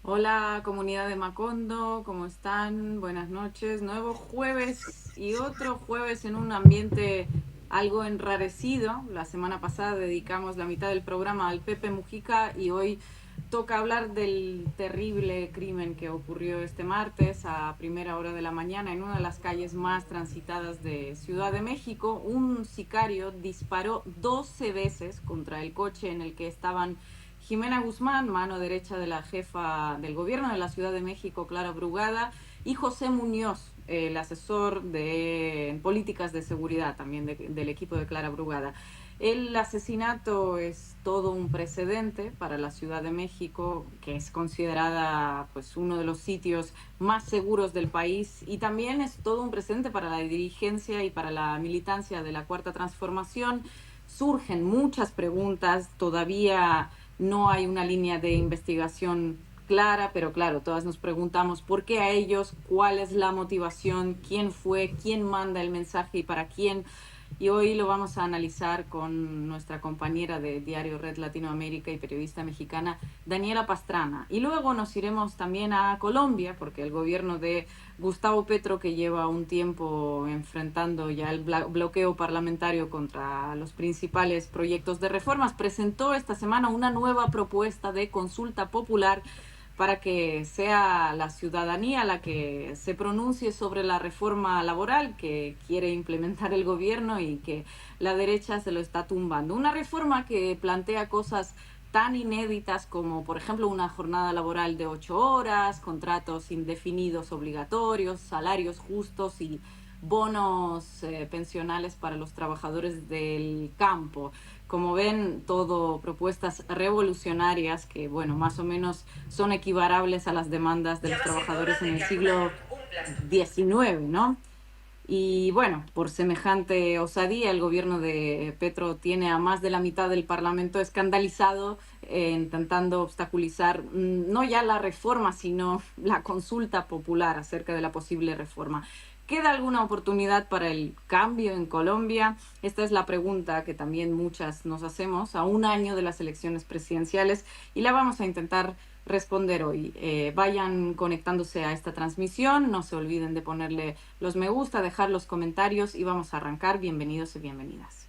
Hola, comunidad de Macondo, ¿cómo están? Buenas noches. Nuevo jueves y otro jueves en un ambiente algo enrarecido. La semana pasada dedicamos la mitad del programa al Pepe Mujica y hoy toca hablar del terrible crimen que ocurrió este martes a primera hora de la mañana en una de las calles más transitadas de Ciudad de México. Un sicario disparó 12 veces contra el coche en el que estaban Jimena Guzmán, mano derecha de la jefa del gobierno de la Ciudad de México, Clara Brugada, y José Muñoz, el asesor de políticas de seguridad también del equipo de Clara Brugada. El asesinato es todo un precedente para la Ciudad de México, que es considerada pues uno de los sitios más seguros del país, y también es todo un precedente para la dirigencia y para la militancia de la Cuarta Transformación. Surgen muchas preguntas, todavía no hay una línea de investigación clara, pero claro, todas nos preguntamos por qué a ellos, cuál es la motivación, quién fue, quién manda el mensaje y para quién. Y hoy lo vamos a analizar con nuestra compañera de Diario Red Latinoamérica y periodista mexicana, Daniela Pastrana. Y luego nos iremos también a Colombia, porque el gobierno de Gustavo Petro, que lleva un tiempo enfrentando ya el bloqueo parlamentario contra los principales proyectos de reformas, presentó esta semana una nueva propuesta de consulta popular para que sea la ciudadanía la que se pronuncie sobre la reforma laboral que quiere implementar el gobierno y que la derecha se lo está tumbando. Una reforma que plantea cosas tan inéditas como, por ejemplo, una jornada laboral de 8 horas, contratos indefinidos obligatorios, salarios justos y bonos pensionales para los trabajadores del campo. Como ven, todo propuestas revolucionarias que, bueno, más o menos son equiparables a las demandas de los trabajadores en el siglo XIX, ¿no? Y bueno, por semejante osadía, el gobierno de Petro tiene a más de la mitad del Parlamento escandalizado, intentando obstaculizar no ya la reforma, sino la consulta popular acerca de la posible reforma. ¿Queda alguna oportunidad para el cambio en Colombia? Esta es la pregunta que también muchas nos hacemos a un año de las elecciones presidenciales y la vamos a intentar responder hoy. Vayan conectándose a esta transmisión, no se olviden de ponerle los me gusta, dejar los comentarios y vamos a arrancar. Bienvenidos y bienvenidas.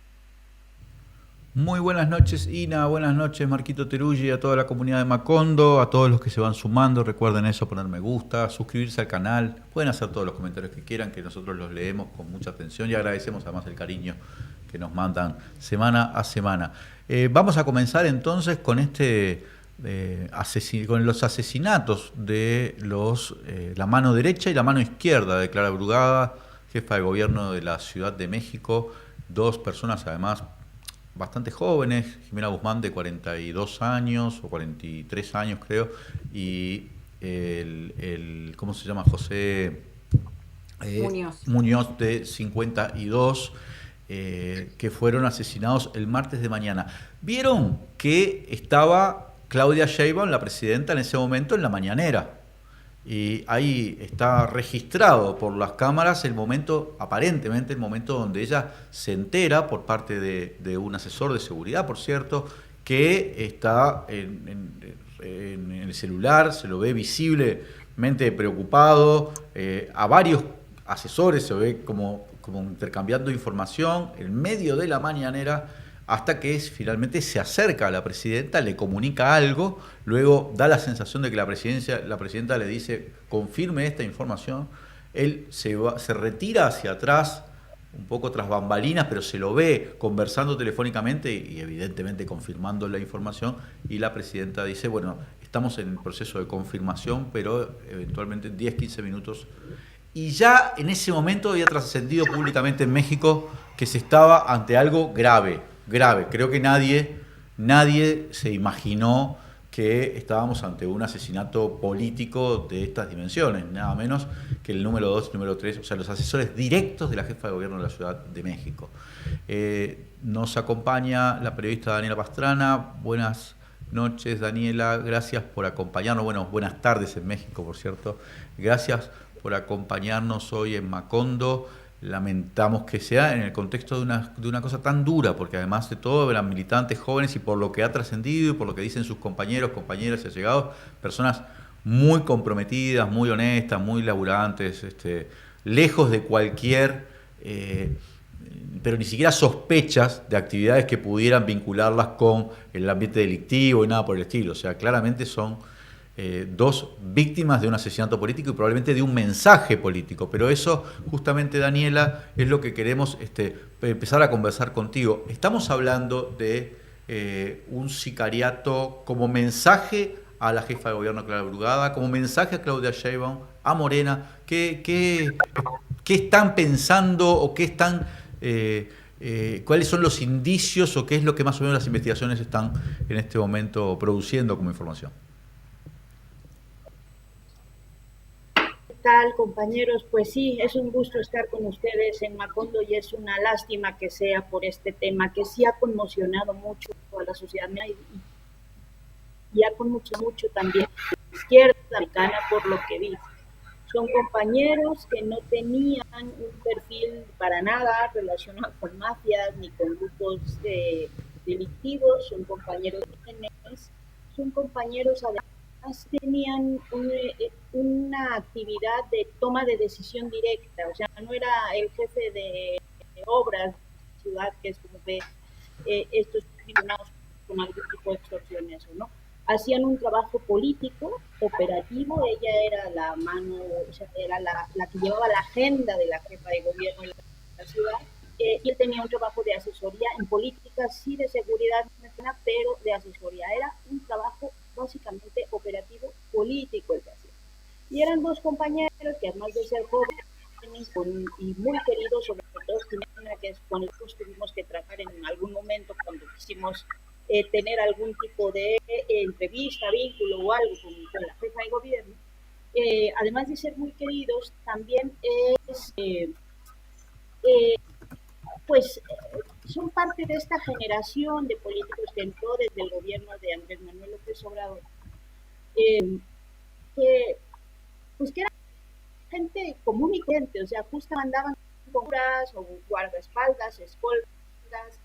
Muy buenas noches, Ina. Buenas noches, Marquito Teruggi, a toda la comunidad de Macondo, a todos los que se van sumando. Recuerden eso, poner me gusta, suscribirse al canal. Pueden hacer todos los comentarios que quieran, que nosotros los leemos con mucha atención y agradecemos además el cariño que nos mandan semana a semana. Vamos a comenzar entonces con con los asesinatos de la mano derecha y la mano izquierda de Clara Brugada, jefa de gobierno de la Ciudad de México. Dos personas además bastante jóvenes, Jimena Guzmán de 42 años o 43 años creo, y ¿cómo se llama? José Muñoz. Muñoz de 52, que fueron asesinados el martes de mañana. Vieron que estaba Claudia Sheinbaum, la presidenta, en ese momento en la mañanera. Y ahí está registrado por las cámaras el momento, aparentemente el momento donde ella se entera por parte de un asesor de seguridad, por cierto, que está en el celular, se lo ve visiblemente preocupado, a varios asesores se ve como intercambiando información en medio de la mañanera, hasta que finalmente se acerca a la presidenta, le comunica algo, luego da la sensación de que la presidenta le dice confirme esta información, él se retira hacia atrás, un poco tras bambalinas, pero se lo ve conversando telefónicamente y evidentemente confirmando la información, y la presidenta dice, bueno, estamos en el proceso de confirmación, pero eventualmente en 10-15 minutos. Y ya en ese momento había trascendido públicamente en México que se estaba ante algo grave, grave. Creo que nadie se imaginó que estábamos ante un asesinato político de estas dimensiones, nada menos que el número 2 y el número 3, o sea, los asesores directos de la jefa de gobierno de la Ciudad de México. Nos acompaña la periodista Daniela Pastrana. Buenas noches, Daniela, gracias por acompañarnos. Bueno, buenas tardes en México, por cierto. Gracias por acompañarnos hoy en Macondo. Lamentamos que sea en el contexto de una cosa tan dura, porque además de todo eran militantes jóvenes y por lo que ha trascendido y por lo que dicen sus compañeros, compañeras y allegados, personas muy comprometidas, muy honestas, muy laburantes, lejos de cualquier, pero ni siquiera sospechas de actividades que pudieran vincularlas con el ambiente delictivo y nada por el estilo. O sea, claramente son dos víctimas de un asesinato político y probablemente de un mensaje político. Pero eso, justamente, Daniela, es lo que queremos empezar a conversar contigo. Estamos hablando de un sicariato como mensaje a la jefa de gobierno Clara Brugada, como mensaje a Claudia Sheinbaum, a Morena. ¿Qué están pensando o qué están... cuáles son los indicios o qué es lo que más o menos las investigaciones están en este momento produciendo como información? ¿Qué tal, compañeros? Pues sí, es un gusto estar con ustedes en Macondo y es una lástima que sea por este tema que sí ha conmocionado mucho a la sociedad y ha conmocionado mucho también a la izquierda americana por lo que vi. Son compañeros que no tenían un perfil para nada relacionado con mafias ni con grupos delictivos, son compañeros jóvenes, son compañeros además tenían una actividad de toma de decisión directa, o sea, no era el jefe de obras de la ciudad, que es como ve estos tribunales con algún tipo de extorsiones, ¿no? Hacían un trabajo político, operativo, ella era la mano, o sea, era la que llevaba la agenda de la jefa de gobierno de la ciudad, y él tenía un trabajo de asesoría en política, sí de seguridad nacional, pero de asesoría. Era un trabajo básicamente operativo político el que hacía. Y eran dos compañeros que además de ser jóvenes y muy queridos, sobre todo Jimena, que es con el que tuvimos que tratar en algún momento cuando quisimos tener algún tipo de entrevista, vínculo o algo con la jefa de gobierno, además de ser muy queridos, también es, pues, son parte de esta generación de políticos que entró desde el gobierno de Andrés Manuel López Obrador, que, pues, que era gente común y corriente, o sea, justo andaban con curas o guardaespaldas, escoltas,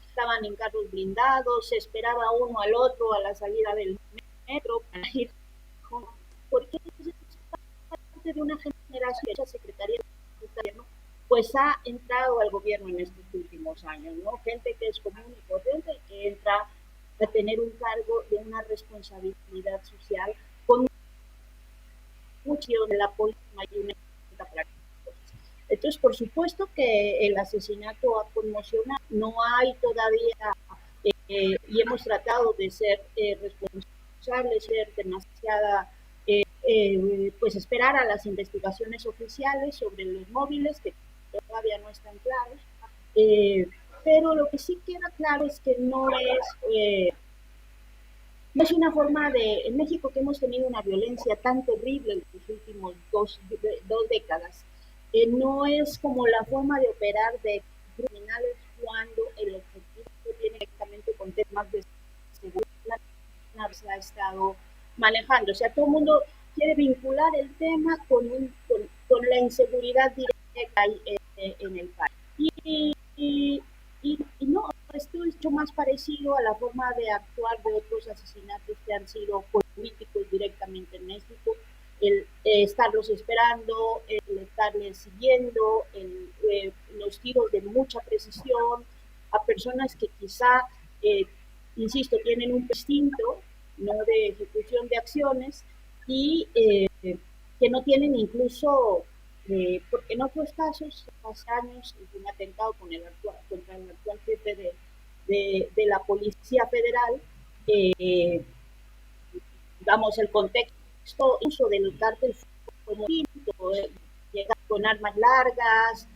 estaban en carros blindados, se esperaba uno al otro a la salida del metro para ir, porque es parte de una generación, esa secretaría de gobierno, pues ha entrado al gobierno en estos últimos años, ¿no? Gente que es común y corriente y que entra a tener un cargo de una responsabilidad social con mucho de la política y una práctica. Entonces, por supuesto que el asesinato ha conmocionado. No hay todavía, y hemos tratado de ser responsables, ser demasiada, pues esperar a las investigaciones oficiales sobre los móviles, que todavía no están claros. Pero lo que sí queda claro es que no es una forma de, en México que hemos tenido una violencia tan terrible en los últimos dos décadas, no es como la forma de operar de criminales cuando el objetivo viene directamente con temas de seguridad se ha estado manejando. O sea, todo el mundo quiere vincular el tema con la inseguridad directa en el país. Y no, esto es mucho más parecido a la forma de actuar de otros asesinatos que han sido políticos directamente en México, el estarlos esperando, el estarles siguiendo, los tiros de mucha precisión a personas que quizá, insisto, tienen un instinto, no de ejecución de acciones, y que no tienen incluso, porque en otros casos, hace años, un atentado contra el actual jefe de la Policía Federal, digamos, el contexto uso del cártel como llegar con armas largas,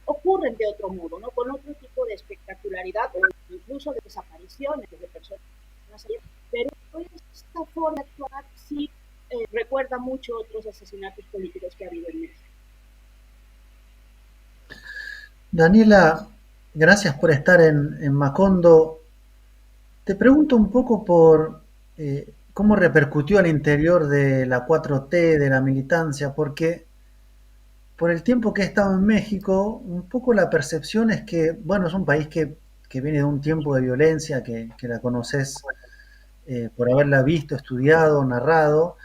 ocurren de otro modo, ¿no? Con otro tipo de espectacularidad o incluso de desapariciones de personas. Pero esta forma de actuar sí recuerda mucho otros asesinatos políticos que ha habido en México. Daniela, gracias por estar en Macondo. Te pregunto un poco por cómo repercutió al interior de la 4T, de la militancia, porque por el tiempo que he estado en México, un poco la percepción es que, bueno, es un país que viene de un tiempo de violencia, que la conoces por haberla visto, estudiado, narrado,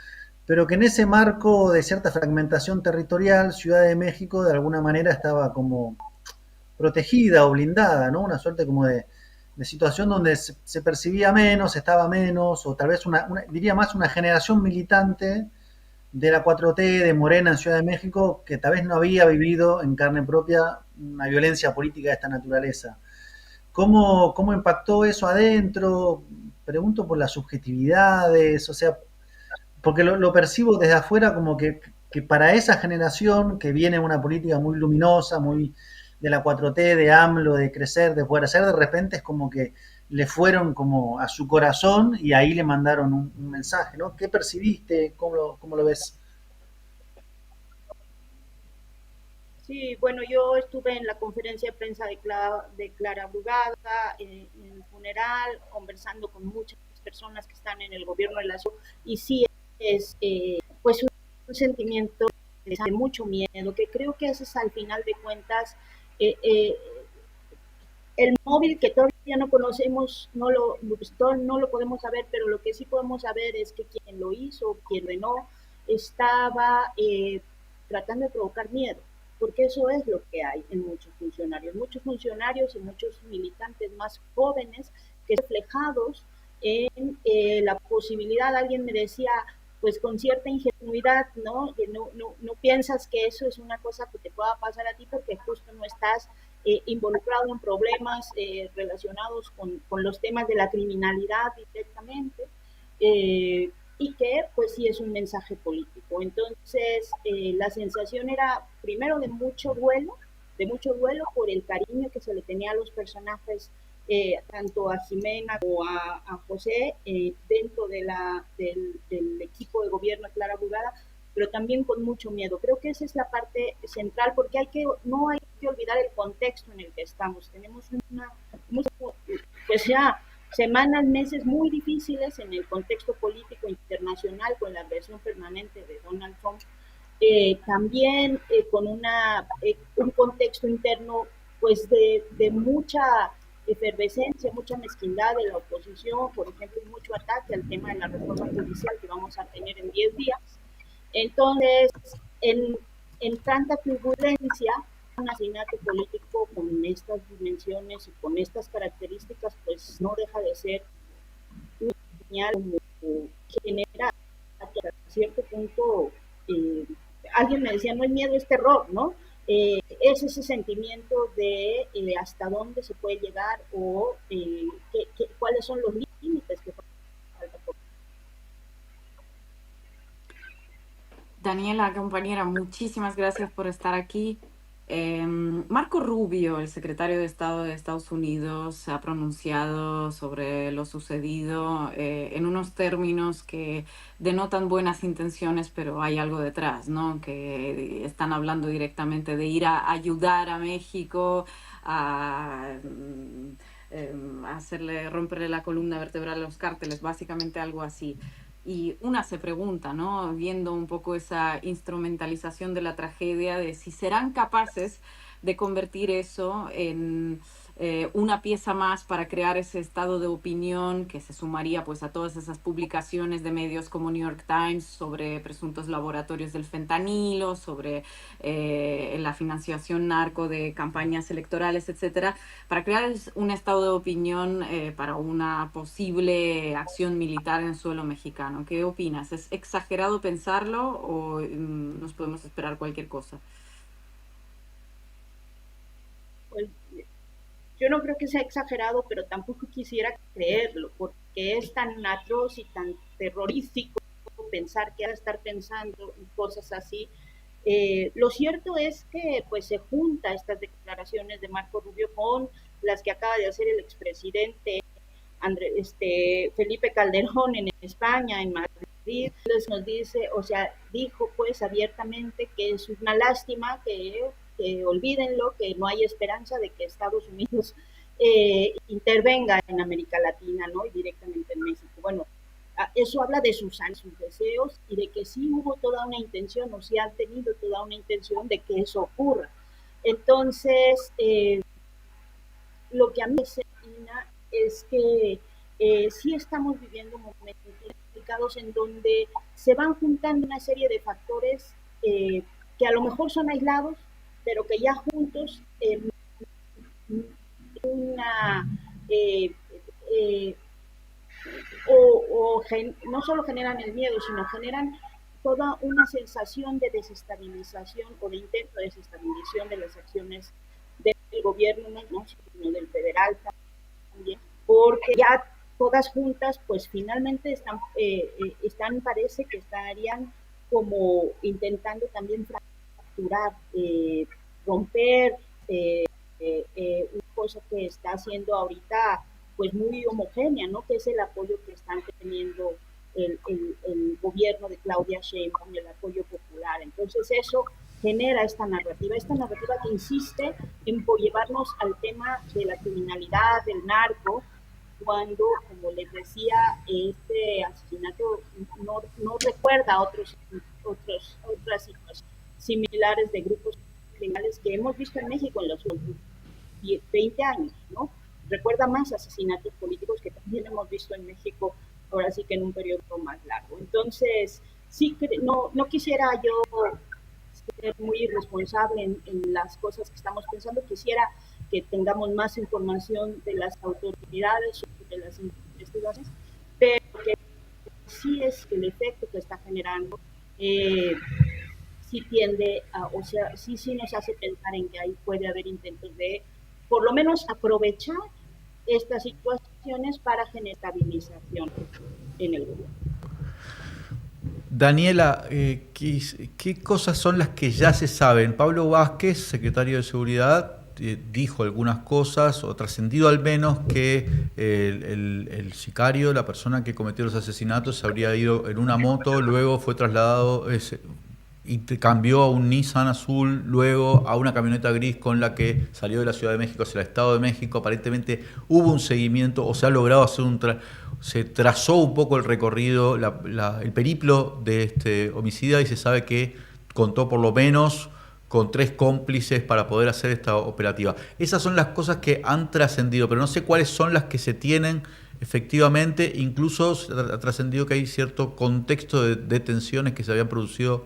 pero que en ese marco de cierta fragmentación territorial, Ciudad de México de alguna manera estaba como protegida o blindada, ¿no? Una suerte como de situación donde se percibía menos, estaba menos, o tal vez diría más una generación militante de la 4T, de Morena en Ciudad de México, que tal vez no había vivido en carne propia una violencia política de esta naturaleza. ¿Cómo impactó eso adentro? Pregunto por las subjetividades, o sea, porque lo percibo desde afuera como que para esa generación que viene una política muy luminosa, muy de la 4T, de AMLO, de crecer, de poder hacer, de repente es como que le fueron como a su corazón y ahí le mandaron un mensaje, ¿no? ¿Qué percibiste? ¿Cómo lo ves? Sí, bueno, yo estuve en la conferencia de prensa de Clara Brugada, en el funeral, conversando con muchas personas que están en el gobierno de la ciudad, y sí es pues un sentimiento de mucho miedo, que creo que ese es al final de cuentas eh, eh, el móvil que todavía no conocemos, no lo podemos saber, pero lo que sí podemos saber es que quien lo hizo, quien lo no, estaba tratando de provocar miedo, porque eso es lo que hay en muchos funcionarios y muchos militantes más jóvenes que son reflejados en la posibilidad, alguien me decía, pues con cierta ingenuidad, ¿no? Que no piensas que eso es una cosa que te pueda pasar a ti porque justo no estás involucrado en problemas relacionados con los temas de la criminalidad directamente, y que pues sí es un mensaje político. Entonces, la sensación era primero de mucho duelo por el cariño que se le tenía a los personajes, tanto a Jimena como a José, dentro del equipo de gobierno de Clara Brugada, pero también con mucho miedo. Creo que esa es la parte central, porque no hay que olvidar el contexto en el que estamos. Tenemos pues ya semanas, meses muy difíciles en el contexto político internacional con la agresión permanente de Donald Trump, también con un contexto interno pues de mucha efervescencia, mucha mezquindad de la oposición, por ejemplo, y mucho ataque al tema de la reforma judicial que vamos a tener en 10 días. Entonces, en tanta turbulencia, un asesinato político con estas dimensiones y con estas características, pues no deja de ser una señal como general, hasta cierto punto, eh, alguien me decía, no es miedo, es terror, ¿no? Es ese sentimiento de hasta dónde se puede llegar o cuáles son los límites que falta por. Daniela, compañera, muchísimas gracias por estar aquí. Marco Rubio, el secretario de Estado de Estados Unidos, se ha pronunciado sobre lo sucedido en unos términos que denotan buenas intenciones, pero hay algo detrás, ¿no? Que están hablando directamente de ir a ayudar a México a hacerle romperle la columna vertebral a los cárteles, básicamente algo así. Y una se pregunta, ¿no? Viendo un poco esa instrumentalización de la tragedia, de si serán capaces de convertir eso en una pieza más para crear ese estado de opinión que se sumaría pues a todas esas publicaciones de medios como New York Times sobre presuntos laboratorios del fentanilo, sobre la financiación narco de campañas electorales, etcétera, para crear un estado de opinión para una posible acción militar en suelo mexicano. ¿Qué opinas? ¿Es exagerado pensarlo o nos podemos esperar cualquier cosa? Pues, yo no creo que sea exagerado, pero tampoco quisiera creerlo, porque es tan atroz y tan terrorífico pensar que ha de estar pensando en cosas así. Lo cierto es que pues se junta estas declaraciones de Marco Rubio con las que acaba de hacer el expresidente Felipe Calderón en España, en Madrid. Entonces nos dice, o sea, dijo pues abiertamente que es una lástima, que olvídenlo, que no hay esperanza de que Estados Unidos intervenga en América Latina, ¿no? Y directamente en México. Bueno, eso habla de sus deseos y de que sí hubo toda una intención, o sí han tenido toda una intención de que eso ocurra. Entonces, lo que a mí me fascina es que sí estamos viviendo momentos complicados en donde se van juntando una serie de factores que a lo mejor son aislados, pero que ya juntos una eh, eh, no solo generan el miedo, sino generan toda una sensación de desestabilización o de intento de desestabilización de las acciones del gobierno, no sino del federal también, porque ya todas juntas, pues finalmente parece que estarían como intentando también fracturar, romper una cosa que está haciendo ahorita pues muy homogénea, ¿no? Que es el apoyo que están teniendo el gobierno de Claudia Sheinbaum, el apoyo popular. Entonces eso genera esta narrativa que insiste en llevarnos al tema de la criminalidad, del narco, cuando, como les decía, este asesinato no recuerda otras situaciones similares de grupos criminales que hemos visto en México en los últimos 20 años, ¿no? Recuerda más asesinatos políticos que también hemos visto en México, ahora sí que en un periodo más largo. Entonces, sí, no quisiera yo ser muy irresponsable en las cosas que estamos pensando, quisiera que tengamos más información de las autoridades sobre las investigaciones, pero que sí es que el efecto que está generando sí tiende a, o sea, sí nos hace pensar en que ahí puede haber intentos de, por lo menos, aprovechar estas situaciones para generar estabilización en el gobierno. Daniela, ¿qué cosas son las que ya se saben? Pablo Vázquez, secretario de Seguridad, dijo algunas cosas, o trascendido al menos, que el sicario, la persona que cometió los asesinatos, se habría ido en una moto, luego fue trasladado y cambió a un Nissan azul, luego a una camioneta gris con la que salió de la Ciudad de México hacia el Estado de México. Aparentemente hubo un seguimiento, o se ha logrado hacer se trazó un poco el recorrido, el periplo de este homicida, y se sabe que contó por lo menos con 3 cómplices para poder hacer esta operativa. Esas son las cosas que han trascendido, pero no sé cuáles son las que se tienen efectivamente. Incluso ha trascendido que hay cierto contexto de detenciones que se habían producido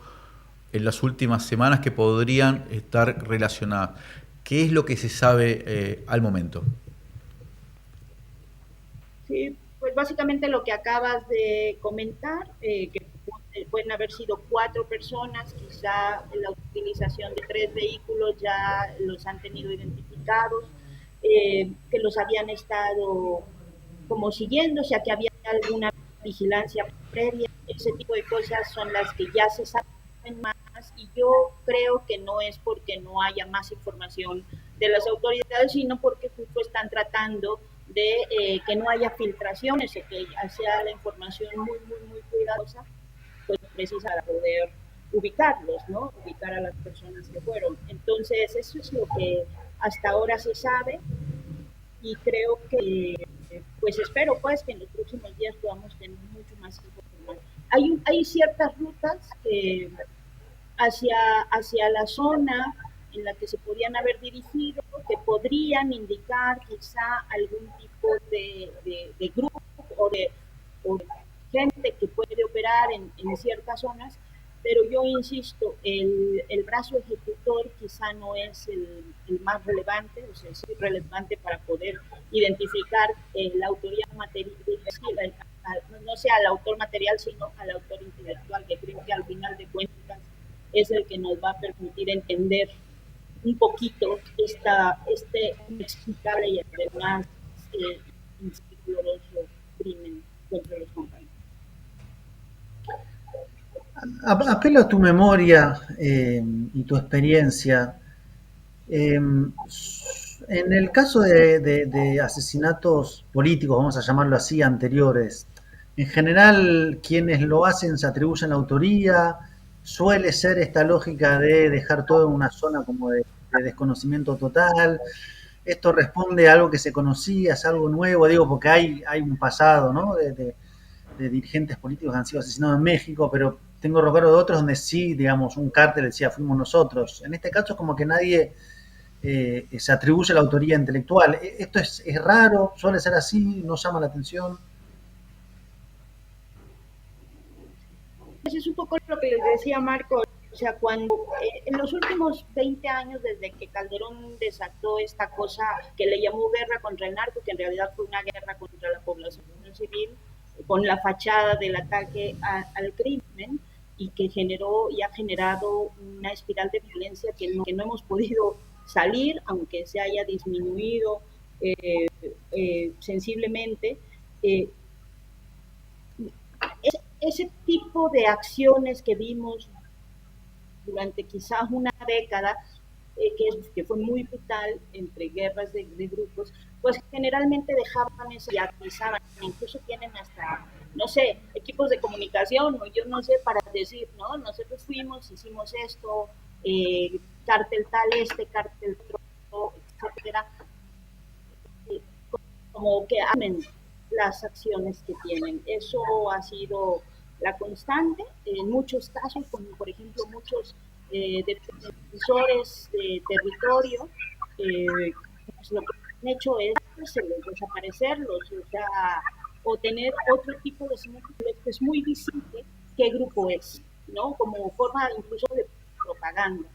en las últimas semanas que podrían estar relacionadas. ¿Qué es lo que se sabe al momento? Sí, pues básicamente lo que acabas de comentar, que pueden haber sido 4 personas, quizá la utilización de 3 vehículos ya los han tenido identificados, que los habían estado como siguiendo, o sea que había alguna vigilancia previa, ese tipo de cosas son las que ya se saben más, y yo creo que no es porque no haya más información de las autoridades, sino porque justo están tratando de que no haya filtraciones, o que sea la información muy cuidadosa, pues precisa para poder ubicarlos, ¿no? Ubicar a las personas que fueron. Entonces, eso es lo que hasta ahora se sabe, y creo que, pues espero pues que en los próximos días podamos tener mucho más información. Hay ciertas rutas que hacia la zona en la que se podían haber dirigido, que podrían indicar quizá algún tipo de grupo o de gente que puede operar en ciertas zonas, pero yo insisto, el brazo ejecutor quizá no es el más relevante, o sea, es relevante para poder identificar la autoría material, no sea al autor material, sino al autor intelectual, que creo que al final de cuentas es el que nos va a permitir entender un poquito este inexplicable y además doloroso crimen contra los compañeros. Apelo a tu memoria y tu experiencia. En el caso de asesinatos políticos, vamos a llamarlo así, anteriores, en general quienes lo hacen se atribuyen la autoría. Suele ser esta lógica de dejar todo en una zona como de desconocimiento total. Esto responde a algo que se conocía, es algo nuevo, digo, porque hay un pasado, ¿no? de dirigentes políticos que han sido asesinados en México, pero tengo recuerdo de otros donde sí, digamos, un cártel decía fuimos nosotros. En este caso es como que nadie se atribuye la autoría intelectual. ¿Esto es raro? ¿Suele ser así? ¿No llama la atención? es un poco lo que les decía Marco, o sea, cuando en los últimos 20 años, desde que Calderón desató esta cosa que le llamó guerra contra el narco, que en realidad fue una guerra contra la población civil, con la fachada del ataque al crimen, y que generó y ha generado una espiral de violencia que no hemos podido salir, aunque se haya disminuido sensiblemente. Eh, ese tipo de acciones que vimos durante quizás una década, que fue muy brutal entre guerras de grupos, pues generalmente dejaban eso y atizaban, incluso tienen hasta, no sé, equipos de comunicación, o yo no sé, para decir, ¿no? Nosotros fuimos, hicimos esto, cártel tal, cártel otro, etcétera, como que amen las acciones que tienen. Eso ha sido la constante en muchos casos, como por ejemplo muchos defensores de territorio, pues lo que han hecho es desaparecerlos, o sea, o tener otro tipo de señales que es muy visible qué grupo es, ¿no? Como forma incluso de propaganda.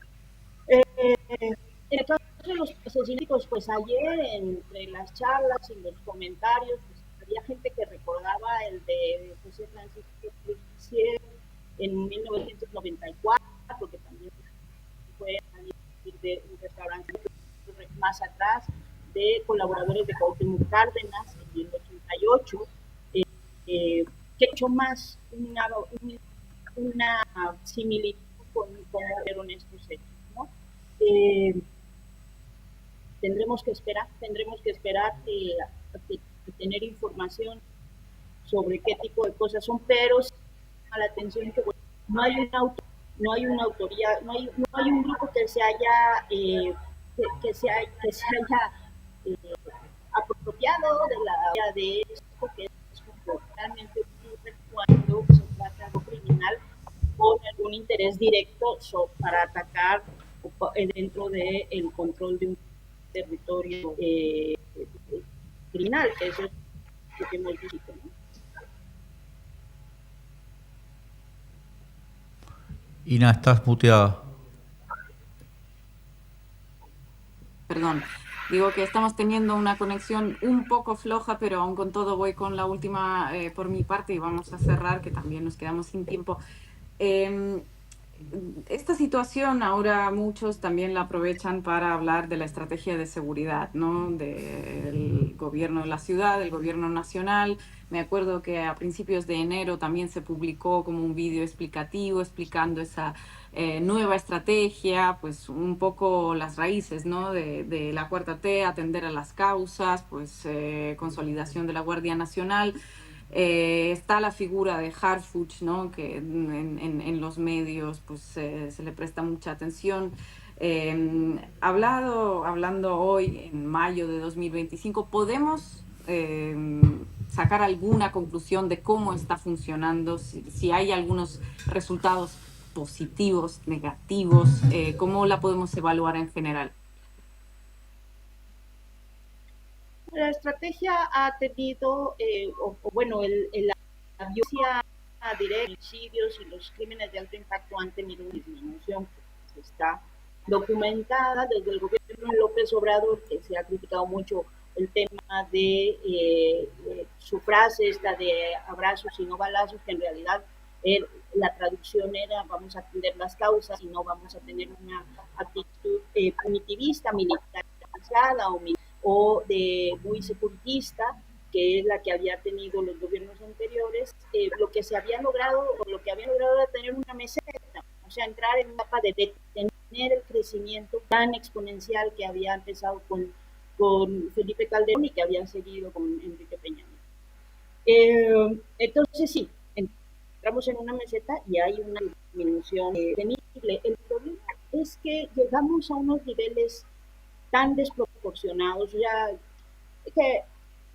En el caso de los asesinatos, pues ayer entre las charlas y los comentarios, pues, había gente que recordaba el de José Francisco Luisier en 1994, que también fue de un restaurante más atrás, de colaboradores de Cuauhtémoc Cárdenas en el 88, que ha hecho más una similitud con cómo fueron estos hechos, ¿no? Tendremos que esperar a tener información sobre qué tipo de cosas son, pero a la atención que bueno, no hay una autoría, no hay un grupo que se haya apropiado de la de esto, que es realmente ocurre cuando se trata de algo criminal con algún interés directo para atacar dentro del control de un territorio criminal, que eso es lo que hemos visto, ¿no? Ina, estás muteada. Perdón, digo que estamos teniendo una conexión un poco floja, pero aún con todo voy con la última por mi parte y vamos a cerrar, que también nos quedamos sin tiempo. Esta situación ahora muchos también la aprovechan para hablar de la estrategia de seguridad, ¿no? Del gobierno de la ciudad, del gobierno nacional. Me acuerdo que a principios de enero también se publicó como un vídeo explicativo explicando esa nueva estrategia, pues un poco las raíces, ¿no? de la Cuarta T, atender a las causas, pues consolidación de la Guardia Nacional. Está la figura de Harfuch, ¿no? Que en los medios pues, se le presta mucha atención. Hablando hoy, en mayo de 2025, ¿podemos sacar alguna conclusión de cómo está funcionando? Si hay algunos resultados positivos, negativos, ¿cómo la podemos evaluar en general? La estrategia ha tenido, bueno, la violencia directa, los homicidios y los crímenes de alto impacto han tenido una disminución que está documentada desde el gobierno de López Obrador, que se ha criticado mucho el tema de su frase esta de abrazos y no balazos, que en realidad la traducción era vamos a atender las causas y no vamos a tener una actitud punitivista, militarizada o de muy securitista, que es la que había tenido los gobiernos anteriores. Lo que se había logrado, o lo que había logrado era tener una meseta, o sea, entrar en una etapa de detener el crecimiento tan exponencial que había empezado con Felipe Calderón y que había seguido con Enrique Peña Nieto. Entonces sí, entramos en una meseta y hay una disminución temible. El problema es que llegamos a unos niveles tan desproporcionados, ya que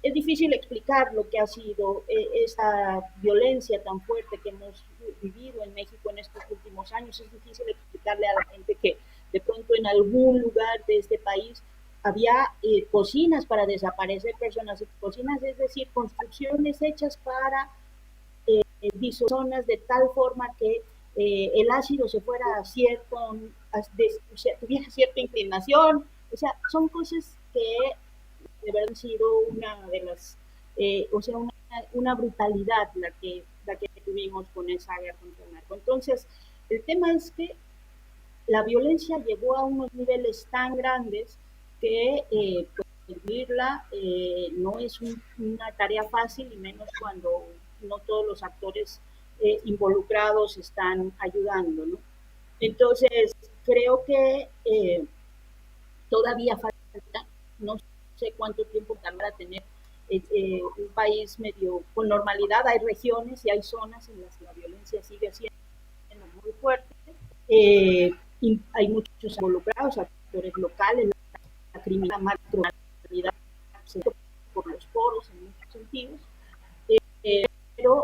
es difícil explicar lo que ha sido esta violencia tan fuerte que hemos vivido en México en estos últimos años. Es difícil explicarle a la gente que de pronto en algún lugar de este país había cocinas para desaparecer personas, cocinas, es decir, construcciones hechas para zonas de tal forma que el ácido se fuera a tuviera cierta inclinación. O sea, son cosas que de verdad han sido una de las, una brutalidad la que tuvimos con esa guerra contra el narco. Entonces, el tema es que la violencia llegó a unos niveles tan grandes que vivirla no es una tarea fácil, y menos cuando no todos los actores involucrados están ayudando, ¿no? Entonces, creo que todavía falta, no sé cuánto tiempo tardará a tener un país medio con normalidad. Hay regiones y hay zonas en las que la violencia sigue siendo muy fuerte. Hay muchos involucrados, actores locales, la criminalidad por los poros en muchos sentidos. Pero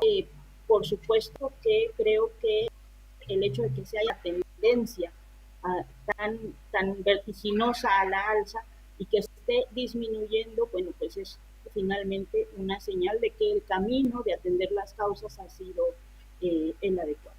por supuesto que creo que el hecho de que se haya tendencia tan vertiginosa a la alza y que esté disminuyendo, bueno, pues es finalmente una señal de que el camino de atender las causas ha sido el adecuado.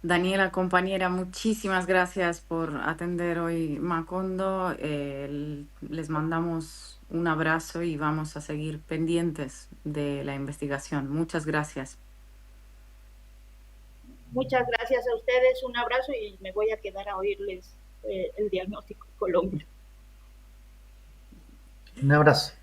Daniela, compañera, muchísimas gracias por atender hoy Macondo. Les mandamos un abrazo y vamos a seguir pendientes de la investigación. Muchas gracias. Muchas gracias a ustedes, un abrazo, y me voy a quedar a oírles el diagnóstico de Colombia. Un abrazo.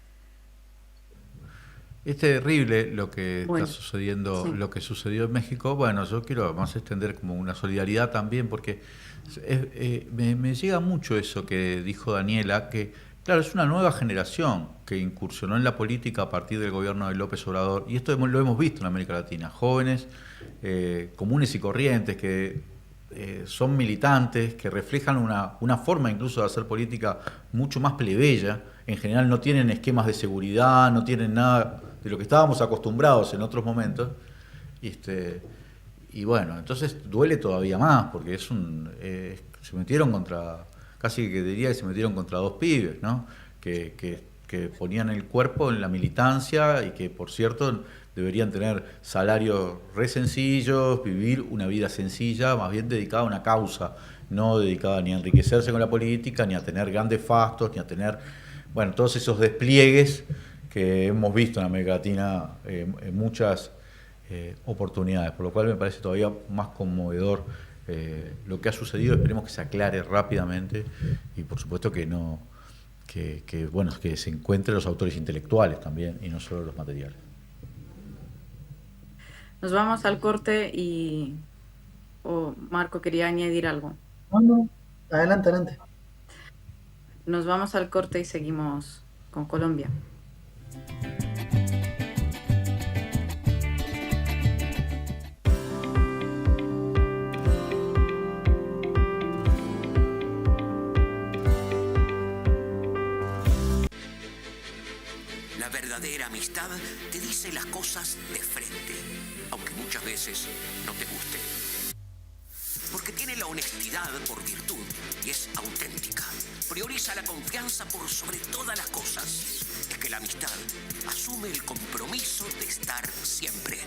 Es terrible lo que está sucediendo, sí. Lo que sucedió en México. Bueno, yo quiero además extender como una solidaridad también, porque me llega mucho eso que dijo Daniela, que claro, es una nueva generación que incursionó en la política a partir del gobierno de López Obrador, y esto lo hemos visto en América Latina, jóvenes comunes y corrientes que son militantes, que reflejan una forma incluso de hacer política mucho más plebeya. En general no tienen esquemas de seguridad, no tienen nada de lo que estábamos acostumbrados en otros momentos. Y bueno, entonces duele todavía más, porque se metieron contra, casi que diría que se metieron contra dos pibes, ¿no? Que ponían el cuerpo en la militancia y que, por cierto, deberían tener salarios re sencillos, vivir una vida sencilla, más bien dedicada a una causa, no dedicada ni a enriquecerse con la política, ni a tener grandes fastos, ni a tener, bueno, todos esos despliegues que hemos visto en América Latina en muchas oportunidades, por lo cual me parece todavía más conmovedor lo que ha sucedido. Esperemos que se aclare rápidamente y por supuesto que no, bueno, que se encuentren los autores intelectuales también y no solo los materiales. Nos vamos al corte y Marco quería añadir algo. No, adelante. Nos vamos al corte y seguimos con Colombia. La verdadera amistad te dice las cosas de frente, aunque muchas veces no te guste. Porque tiene la honestidad por virtud y es auténtica. Prioriza la confianza por sobre todas las cosas. Es que la amistad asume el compromiso de estar siempre,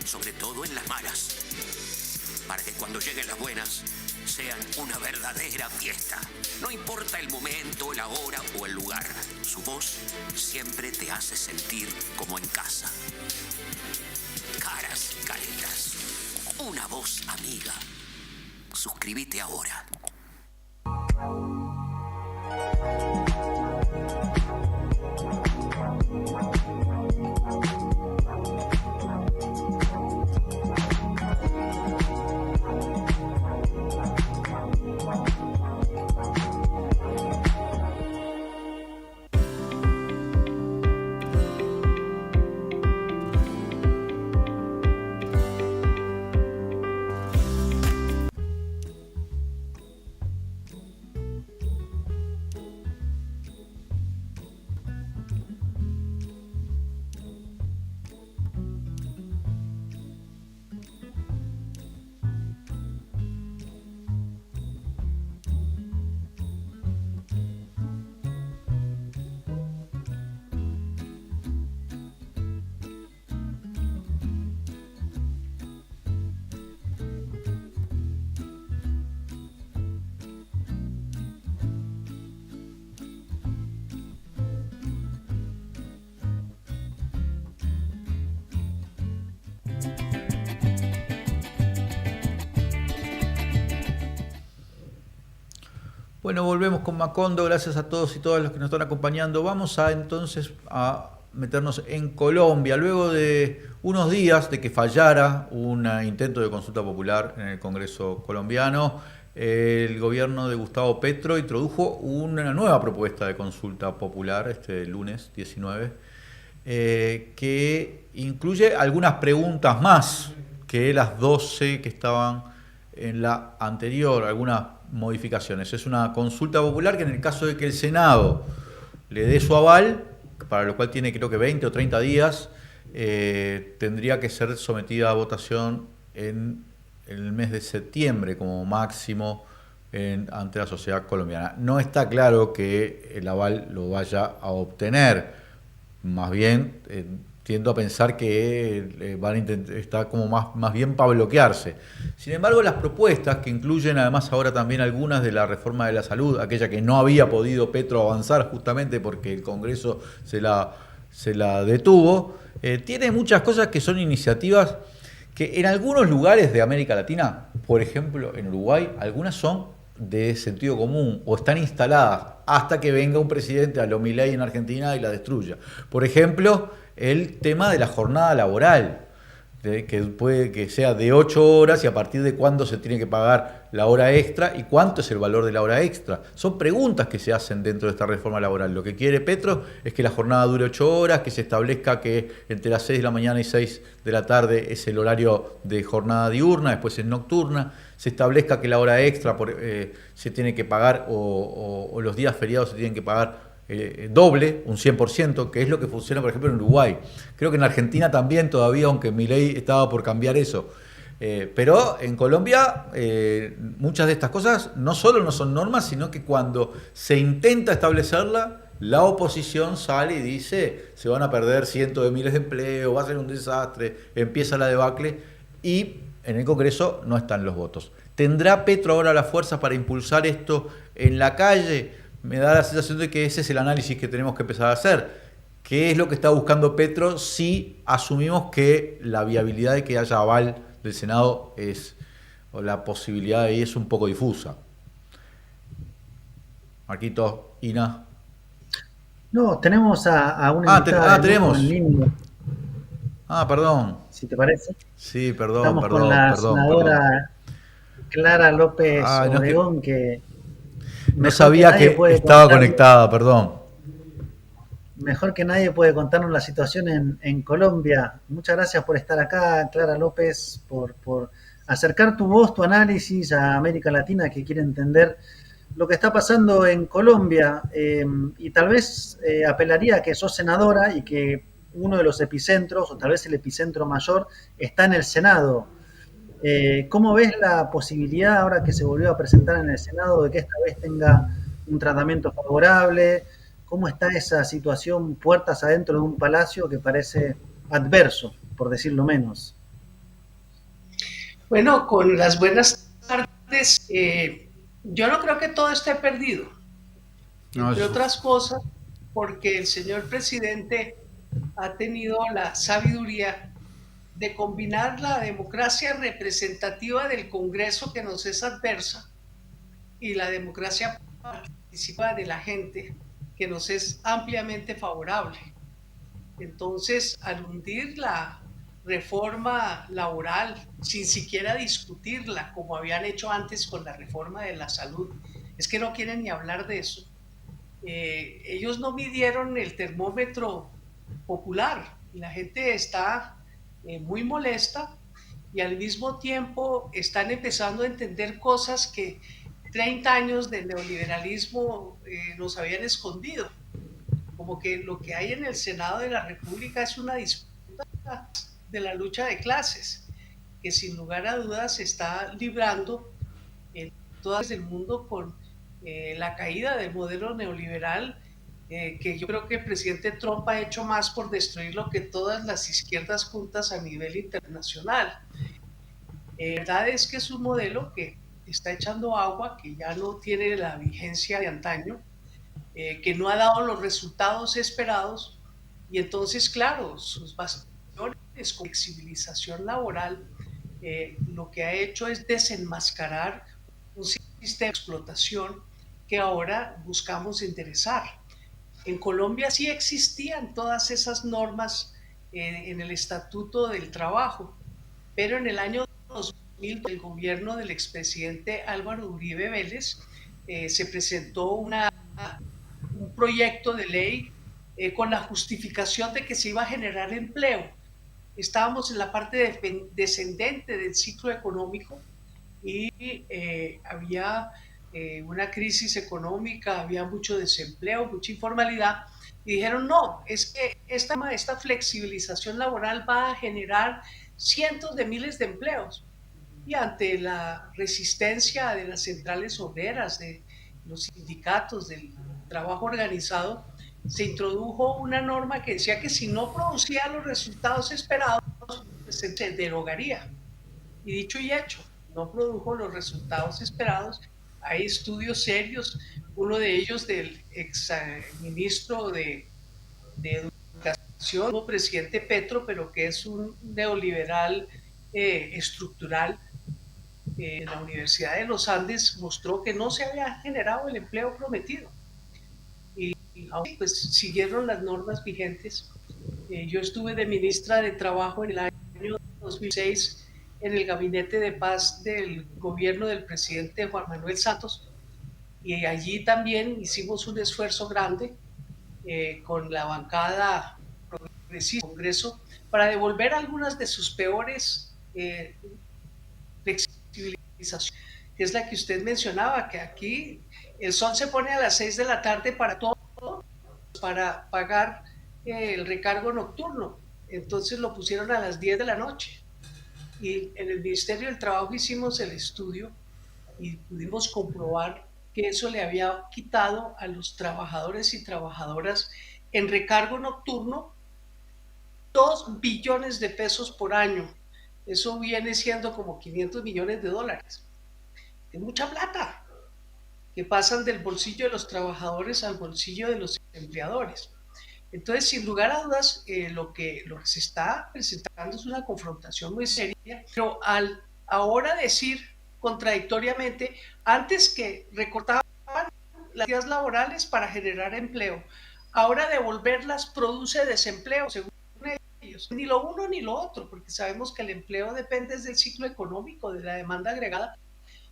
sobre todo en las malas, para que cuando lleguen las buenas sean una verdadera fiesta. No importa el momento, la hora o el lugar, su voz siempre te hace sentir como en casa. Caras y caretas, una voz amiga. Suscríbete ahora. Bueno, volvemos con Macondo. Gracias a todos y todas los que nos están acompañando. Vamos a entonces a meternos en Colombia. Luego de unos días de que fallara un intento de consulta popular en el Congreso colombiano, el gobierno de Gustavo Petro introdujo una nueva propuesta de consulta popular este lunes 19, que incluye algunas preguntas más que las 12 que estaban en la anterior, algunas modificaciones. Es una consulta popular que en el caso de que el Senado le dé su aval, para lo cual tiene creo que 20 o 30 días, tendría que ser sometida a votación en el mes de septiembre como máximo ante la sociedad colombiana. No está claro que el aval lo vaya a obtener, más bien tiendo a pensar que van a intentar, está como más bien para bloquearse. Sin embargo, las propuestas, que incluyen además ahora también algunas de la reforma de la salud, aquella que no había podido Petro avanzar justamente porque el Congreso se la detuvo, tiene muchas cosas que son iniciativas que en algunos lugares de América Latina, por ejemplo en Uruguay, algunas son de sentido común o están instaladas hasta que venga un presidente a lo Milei en Argentina y la destruya. Por ejemplo, el tema de la jornada laboral, que puede que sea de 8 horas y a partir de cuándo se tiene que pagar la hora extra y cuánto es el valor de la hora extra. Son preguntas que se hacen dentro de esta reforma laboral. Lo que quiere Petro es que la jornada dure 8 horas, que se establezca que entre las 6 de la mañana y 6 de la tarde es el horario de jornada diurna, después es nocturna, se establezca que la hora extra se tiene que pagar o los días feriados se tienen que pagar doble, un 100%, que es lo que funciona, por ejemplo, en Uruguay. Creo que en Argentina también todavía, aunque Milei estaba por cambiar eso. Pero en Colombia muchas de estas cosas no solo no son normas, sino que cuando se intenta establecerla, la oposición sale y dice se van a perder cientos de miles de empleos, va a ser un desastre, empieza la debacle y en el Congreso no están los votos. ¿Tendrá Petro ahora la fuerza para impulsar esto en la calle? Me da la sensación de que ese es el análisis que tenemos que empezar a hacer. ¿Qué es lo que está buscando Petro si asumimos que la viabilidad de que haya aval del Senado o la posibilidad de ahí es un poco difusa? Marquito, Ina. No, tenemos a una invitada tenemos. en línea. Perdón. Si te parece. Sí, perdón. Estamos con la senadora Clara López Obregón, que no sabía que estaba conectada, perdón. Mejor que nadie puede contarnos la situación en Colombia. Muchas gracias por estar acá, Clara López, por acercar tu voz, tu análisis a América Latina, que quiere entender lo que está pasando en Colombia. Y tal vez apelaría a que sos senadora y que uno de los epicentros, o tal vez el epicentro mayor, está en el Senado. ¿Cómo ves la posibilidad, ahora que se volvió a presentar en el Senado, de que esta vez tenga un tratamiento favorable? ¿Cómo está esa situación puertas adentro de un palacio que parece adverso, por decirlo menos? Bueno, con las buenas tardes, yo no creo que todo esté perdido, entre otras cosas, porque el señor presidente ha tenido la sabiduría de combinar la democracia representativa del Congreso, que nos es adversa, y la democracia participativa de la gente, que nos es ampliamente favorable. Entonces, al hundir la reforma laboral, sin siquiera discutirla, como habían hecho antes con la reforma de la salud, es que no quieren ni hablar de eso. Ellos no midieron el termómetro popular y la gente está muy molesta y al mismo tiempo están empezando a entender cosas que 30 años de neoliberalismo nos habían escondido, como que lo que hay en el Senado de la República es una disputa de la lucha de clases, que sin lugar a dudas se está librando en todas el mundo con la caída del modelo neoliberal, que yo creo que el presidente Trump ha hecho más por destruirlo que todas las izquierdas juntas a nivel internacional. La verdad es que es un modelo que está echando agua, que ya no tiene la vigencia de antaño, que no ha dado los resultados esperados, y entonces, claro, sus bastiones con flexibilización laboral lo que ha hecho es desenmascarar un sistema de explotación que ahora buscamos enderezar. En Colombia sí existían todas esas normas en el Estatuto del Trabajo, pero en el año 2000, el gobierno del expresidente Álvaro Uribe Vélez se presentó un proyecto de ley con la justificación de que se iba a generar empleo. Estábamos en la parte descendente del ciclo económico y había una crisis económica, había mucho desempleo, mucha informalidad, y dijeron, no, es que esta flexibilización laboral va a generar cientos de miles de empleos. Y ante la resistencia de las centrales obreras, de los sindicatos, del trabajo organizado, se introdujo una norma que decía que si no producía los resultados esperados, pues se derogaría. Y dicho y hecho, no produjo los resultados esperados. Hay estudios serios, uno de ellos del ex ministro de Educación, presidente Petro, pero que es un neoliberal estructural, en la Universidad de los Andes, mostró que no se había generado el empleo prometido. Y pues siguieron las normas vigentes. Yo estuve de ministra de Trabajo en el año 2006 en el Gabinete de Paz del gobierno del presidente Juan Manuel Santos, y allí también hicimos un esfuerzo grande con la bancada progresista del Congreso para devolver algunas de sus peores flexibilizaciones, que es la que usted mencionaba, que aquí el sol se pone a las 6 de la tarde para todo, para pagar el recargo nocturno. Entonces lo pusieron a las 10 de la noche. Y en el Ministerio del Trabajo hicimos el estudio y pudimos comprobar que eso le había quitado a los trabajadores y trabajadoras en recargo nocturno 2 billones de pesos por año. Eso viene siendo como 500 millones de dólares. Es mucha plata que pasan del bolsillo de los trabajadores al bolsillo de los empleadores. Entonces, sin lugar a dudas, lo que se está presentando es una confrontación muy seria, pero al ahora decir contradictoriamente, antes que recortaban las días laborales para generar empleo, ahora devolverlas produce desempleo, según ellos. Ni lo uno ni lo otro, porque sabemos que el empleo depende del ciclo económico, de la demanda agregada,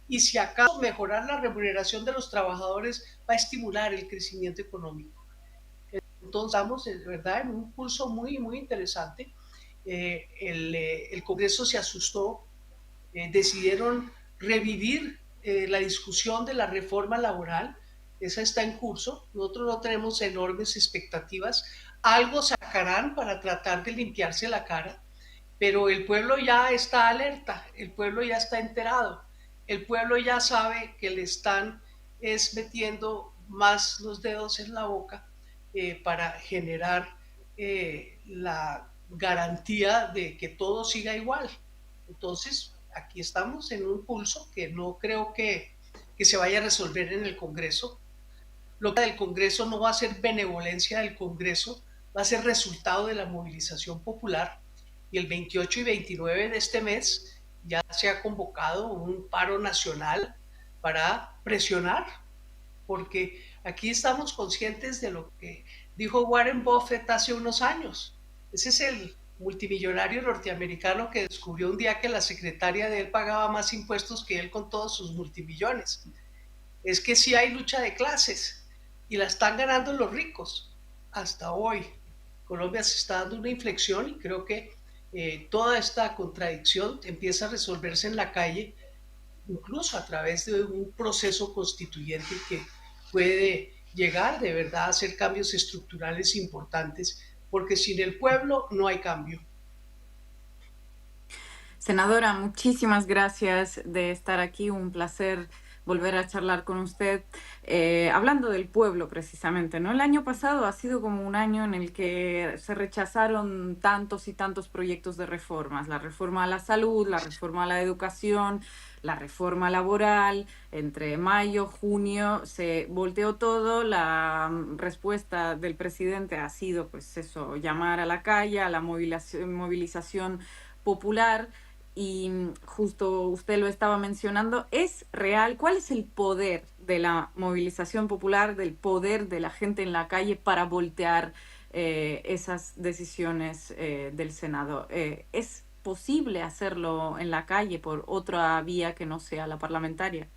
y si acaso mejorar la remuneración de los trabajadores va a estimular el crecimiento económico. Entonces estamos, de verdad, en un pulso muy, muy interesante. El Congreso se asustó, decidieron revivir la discusión de la reforma laboral. Esa está en curso. Nosotros no tenemos enormes expectativas. Algo sacarán para tratar de limpiarse la cara, pero el pueblo ya está alerta, el pueblo ya está enterado, el pueblo ya sabe que le están metiendo más los dedos en la boca para generar la garantía de que todo siga igual. Entonces, aquí estamos en un pulso que no creo que se vaya a resolver en el Congreso. Lo que del Congreso no va a ser benevolencia del Congreso, va a ser resultado de la movilización popular, y el 28 y 29 de este mes ya se ha convocado un paro nacional para presionar, porque aquí estamos conscientes de lo que dijo Warren Buffett hace unos años. Ese es el multimillonario norteamericano que descubrió un día que la secretaria de él pagaba más impuestos que él con todos sus multimillones. Es que sí hay lucha de clases y la están ganando los ricos. Hasta hoy Colombia se está dando una inflexión, y creo que toda esta contradicción empieza a resolverse en la calle, incluso a través de un proceso constituyente que puede llegar de verdad a hacer cambios estructurales importantes, porque sin el pueblo no hay cambio. Senadora, muchísimas gracias de estar aquí, un placer volver a charlar con usted, hablando del pueblo precisamente, ¿no? El año pasado ha sido como un año en el que se rechazaron tantos y tantos proyectos de reformas, la reforma a la salud, la reforma a la educación, la reforma laboral. Entre mayo, junio se volteó todo, la respuesta del presidente ha sido, pues eso, llamar a la calle, a la movilización popular. Y justo usted lo estaba mencionando, ¿es real? ¿Cuál es el poder de la movilización popular, del poder de la gente en la calle para voltear esas decisiones del Senado. ¿Es posible hacerlo en la calle por otra vía que no sea la parlamentaria?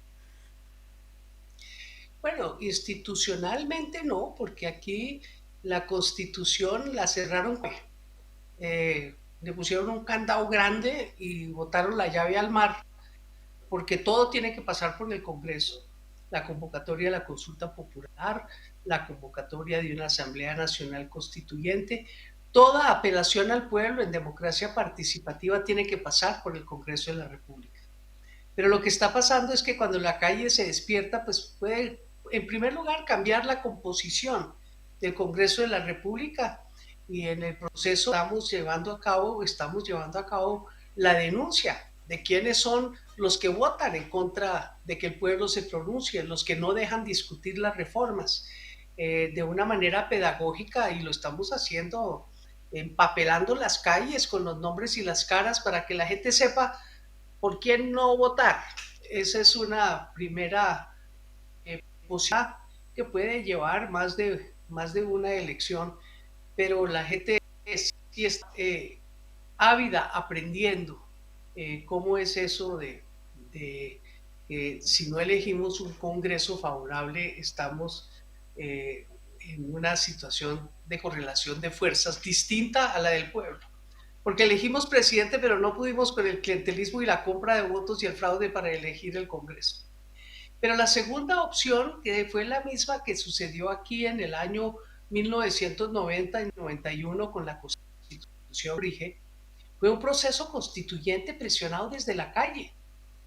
Bueno, institucionalmente no, porque aquí la Constitución la cerraron, le pusieron un candado grande y botaron la llave al mar, porque todo tiene que pasar por el Congreso. La convocatoria de la consulta popular, la convocatoria de una Asamblea Nacional Constituyente, toda apelación al pueblo en democracia participativa tiene que pasar por el Congreso de la República. Pero lo que está pasando es que cuando la calle se despierta, pues puede, en primer lugar, cambiar la composición del Congreso de la República, y en el proceso estamos llevando a cabo la denuncia de quiénes son los que votan en contra de que el pueblo se pronuncie, los que no dejan discutir las reformas de una manera pedagógica, y lo estamos haciendo empapelando las calles con los nombres y las caras para que la gente sepa por quién no votar. Esa es una primera posibilidad que puede llevar más de una elección, pero la gente sí está ávida aprendiendo cómo es eso de si no elegimos un Congreso favorable, estamos en una situación de correlación de fuerzas distinta a la del pueblo. Porque elegimos presidente, pero no pudimos con el clientelismo y la compra de votos y el fraude para elegir el Congreso. Pero la segunda opción, que fue la misma que sucedió aquí en el año 1990 y 91 con la Constitución Rige, fue un proceso constituyente presionado desde la calle.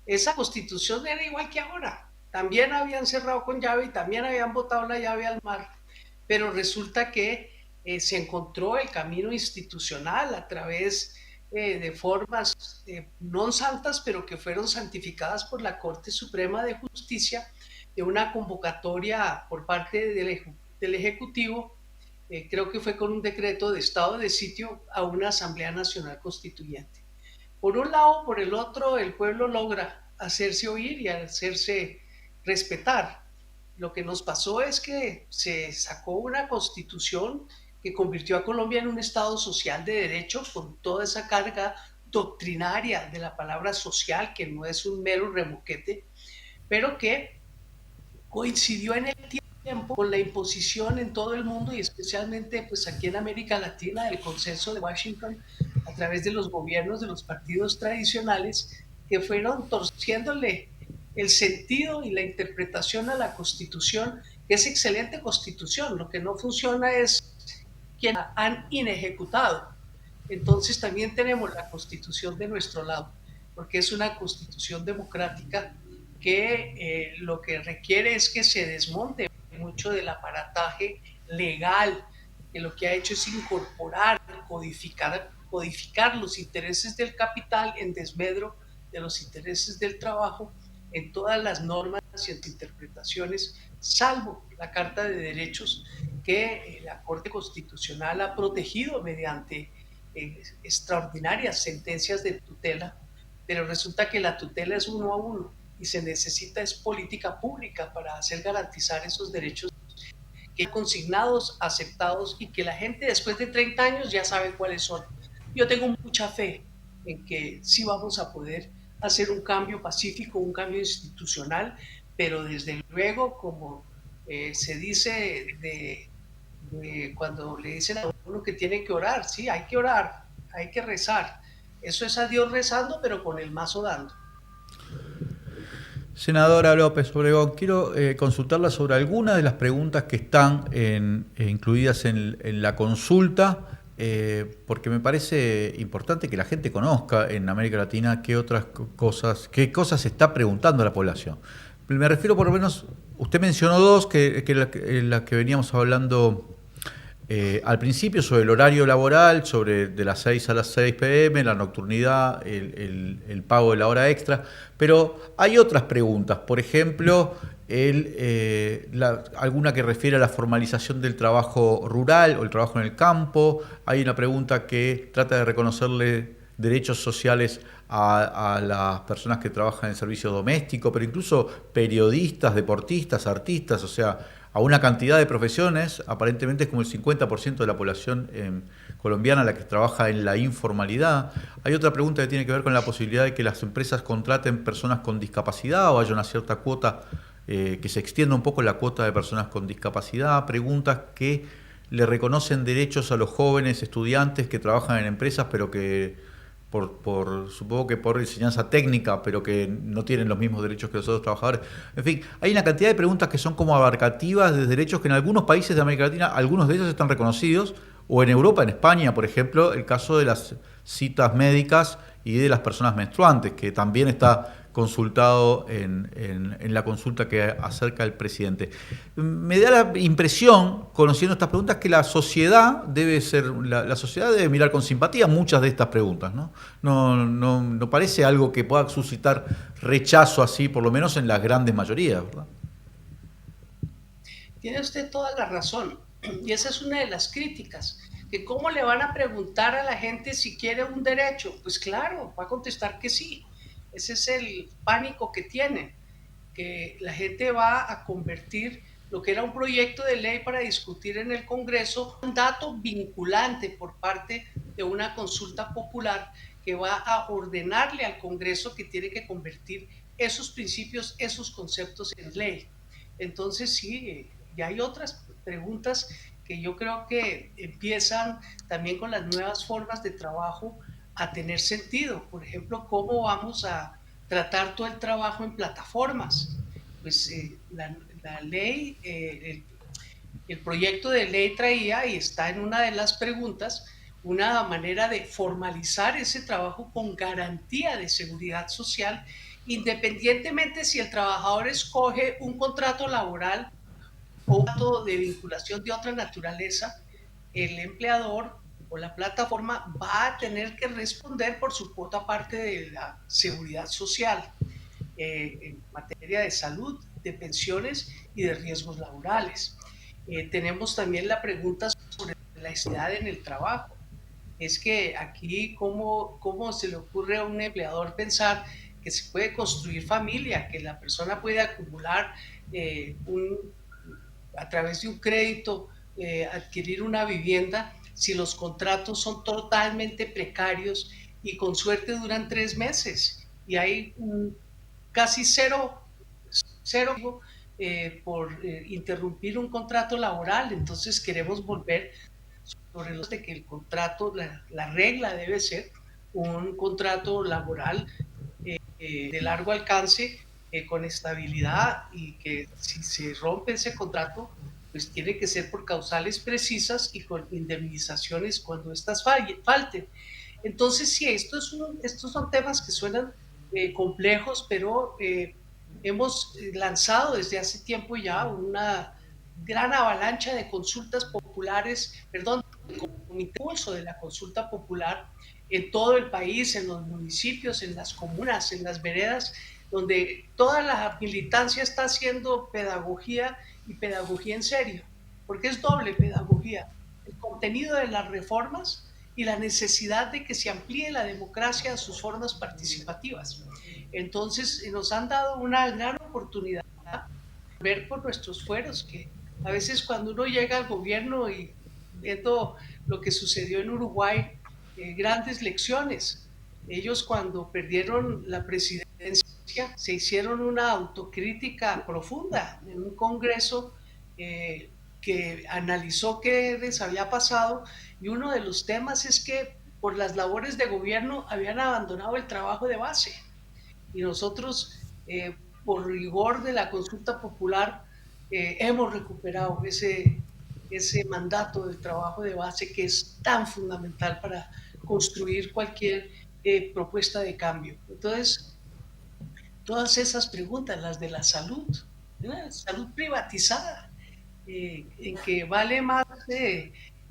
Esa Constitución era igual que ahora. También habían cerrado con llave y también habían botado la llave al mar. Pero resulta que se encontró el camino institucional a través de formas no santas, pero que fueron santificadas por la Corte Suprema de Justicia, de una convocatoria por parte del Ejecutivo, creo que fue con un decreto de estado de sitio, a una Asamblea Nacional Constituyente. Por un lado, por el otro, el pueblo logra hacerse oír y hacerse respetar. Lo que nos pasó es que se sacó una constitución que convirtió a Colombia en un Estado social de derecho, con toda esa carga doctrinaria de la palabra social, que no es un mero remoquete, pero que coincidió en el tiempo con la imposición en todo el mundo, y especialmente pues aquí en América Latina, del consenso de Washington a través de los gobiernos de los partidos tradicionales, que fueron torciéndole el sentido y la interpretación a la Constitución, que es excelente Constitución. Lo que no funciona es quien han inejecutado. Entonces también tenemos la Constitución de nuestro lado, porque es una Constitución democrática que lo que requiere es que se desmonte mucho del aparataje legal, que lo que ha hecho es incorporar, codificar los intereses del capital en desmedro de los intereses del trabajo en todas las normas y interpretaciones, salvo la Carta de Derechos que la Corte Constitucional ha protegido mediante extraordinarias sentencias de tutela, pero resulta que la tutela es 1 a 1 y se necesita es política pública para hacer garantizar esos derechos que consignados, aceptados, y que la gente después de 30 años ya sabe cuáles son. Yo tengo mucha fe en que sí vamos a poder hacer un cambio pacífico, un cambio institucional, pero desde luego, como se dice cuando le dicen a uno que tiene que orar, sí, hay que orar, hay que rezar. Eso es a Dios rezando, pero con el mazo dando. Senadora López Obregón, quiero consultarla sobre algunas de las preguntas que están incluidas en la consulta, porque me parece importante que la gente conozca en América Latina qué cosas se está preguntando a la población. Me refiero, por lo menos, usted mencionó dos, las que veníamos hablando al principio, sobre el horario laboral, sobre de las 6 a las 6 p.m., la nocturnidad, el pago de la hora extra, pero hay otras preguntas, por ejemplo, alguna que refiere a la formalización del trabajo rural o el trabajo en el campo. Hay una pregunta que trata de reconocerle derechos sociales a las personas que trabajan en servicio doméstico, pero incluso periodistas, deportistas, artistas, o sea, a una cantidad de profesiones. Aparentemente es como el 50% de la población colombiana la que trabaja en la informalidad. Hay otra pregunta que tiene que ver con la posibilidad de que las empresas contraten personas con discapacidad o haya una cierta cuota, que se extienda un poco la cuota de personas con discapacidad. Preguntas que le reconocen derechos a los jóvenes estudiantes que trabajan en empresas, pero que supongo que por enseñanza técnica, pero que no tienen los mismos derechos que los otros trabajadores. En fin, hay una cantidad de preguntas que son como abarcativas de derechos que en algunos países de América Latina, algunos de ellos están reconocidos, o en Europa, en España, por ejemplo, el caso de las citas médicas y de las personas menstruantes, que también está consultado en la consulta que acerca el presidente. Me da la impresión, conociendo estas preguntas, que la sociedad la sociedad debe mirar con simpatía muchas de estas preguntas, ¿no? No parece algo que pueda suscitar rechazo así, por lo menos en las grandes mayorías, ¿verdad? Tiene usted toda la razón, y esa es una de las críticas, que cómo le van a preguntar a la gente si quiere un derecho. Pues claro, va a contestar que sí. Ese es el pánico que tienen, que la gente va a convertir lo que era un proyecto de ley para discutir en el Congreso, un dato vinculante por parte de una consulta popular que va a ordenarle al Congreso que tiene que convertir esos principios, esos conceptos en ley. Entonces sí, ya hay otras preguntas que yo creo que empiezan también con las nuevas formas de trabajo a tener sentido. Por ejemplo, ¿cómo vamos a tratar todo el trabajo en plataformas? Pues la ley, el proyecto de ley traía, y está en una de las preguntas, una manera de formalizar ese trabajo con garantía de seguridad social, independientemente si el trabajador escoge un contrato laboral o un contrato de vinculación de otra naturaleza. El empleador o la plataforma va a tener que responder por su cuota parte de la seguridad social, en materia de salud, de pensiones y de riesgos laborales. Tenemos también la pregunta sobre la equidad en el trabajo. Es que aquí, ¿cómo se le ocurre a un empleador pensar que se puede construir familia, que la persona puede acumular a través de un crédito, adquirir una vivienda, si los contratos son totalmente precarios y con suerte duran 3 meses y hay casi cero por interrumpir un contrato laboral? Entonces queremos volver sobre los de que el contrato, la regla debe ser un contrato laboral de largo alcance, con estabilidad, y que si se rompe ese contrato, pues tiene que ser por causales precisas y con indemnizaciones cuando estas falten. Entonces, sí, estos son temas que suenan complejos, pero hemos lanzado desde hace tiempo ya una gran avalancha de consultas populares, perdón, un impulso de la consulta popular en todo el país, en los municipios, en las comunas, en las veredas, donde toda la militancia está haciendo pedagogía, y pedagogía en serio, porque es doble pedagogía: el contenido de las reformas y la necesidad de que se amplíe la democracia a sus formas participativas. Entonces nos han dado una gran oportunidad de ver por nuestros fueros, que a veces cuando uno llega al gobierno y viendo lo que sucedió en Uruguay, grandes lecciones. Ellos, cuando perdieron la presidencia, se hicieron una autocrítica profunda en un congreso que analizó qué les había pasado, y uno de los temas es que por las labores de gobierno habían abandonado el trabajo de base, y nosotros, por rigor de la consulta popular, hemos recuperado ese mandato del trabajo de base, que es tan fundamental para construir cualquier propuesta de cambio. Entonces, todas esas preguntas, las de la salud, salud privatizada, en que vale más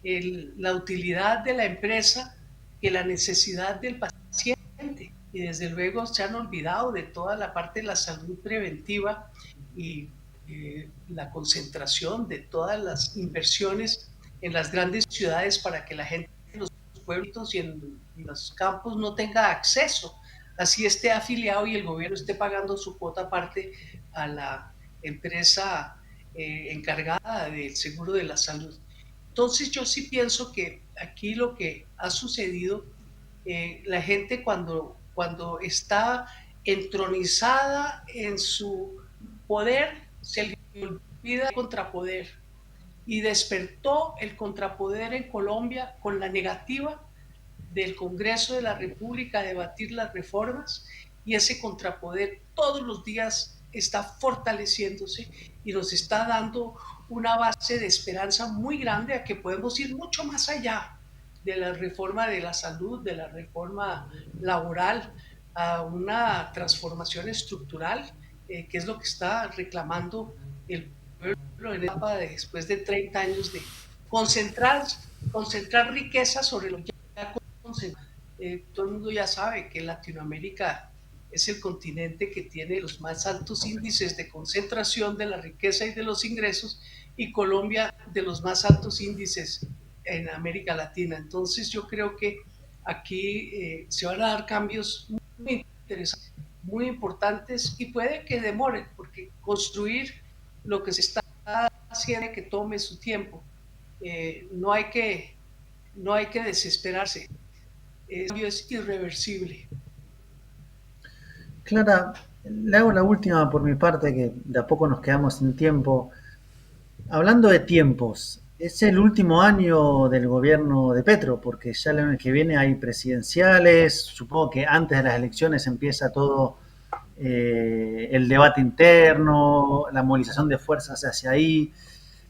la utilidad de la empresa que la necesidad del paciente, y desde luego se han olvidado de toda la parte de la salud preventiva y la concentración de todas las inversiones en las grandes ciudades para que la gente los pueblitos y en los campos no tenga acceso, así esté afiliado y el gobierno esté pagando su cuota aparte a la empresa encargada del seguro de la salud. Entonces yo sí pienso que aquí lo que ha sucedido, la gente cuando está entronizada en su poder, se le olvida el contrapoder. Y despertó el contrapoder en Colombia con la negativa del Congreso de la República a debatir las reformas, y ese contrapoder todos los días está fortaleciéndose y nos está dando una base de esperanza muy grande a que podemos ir mucho más allá de la reforma de la salud, de la reforma laboral, a una transformación estructural, que es lo que está reclamando el pueblo en etapa después de 30 años de concentrar riqueza sobre lo que ya concentrado. Todo el mundo ya sabe que Latinoamérica es el continente que tiene los más altos índices de concentración de la riqueza y de los ingresos, y Colombia de los más altos índices en América Latina. Entonces yo creo que aquí se van a dar cambios muy interesantes, muy importantes, y puede que demoren, porque construir lo que se está haciendo que tome su tiempo. No hay que desesperarse. El cambio es irreversible. Clara, le hago la última por mi parte, que de a poco nos quedamos sin tiempo. Hablando de tiempos, es el último año del gobierno de Petro, porque ya el año que viene hay presidenciales, supongo que antes de las elecciones empieza todo el debate interno, la movilización de fuerzas hacia ahí.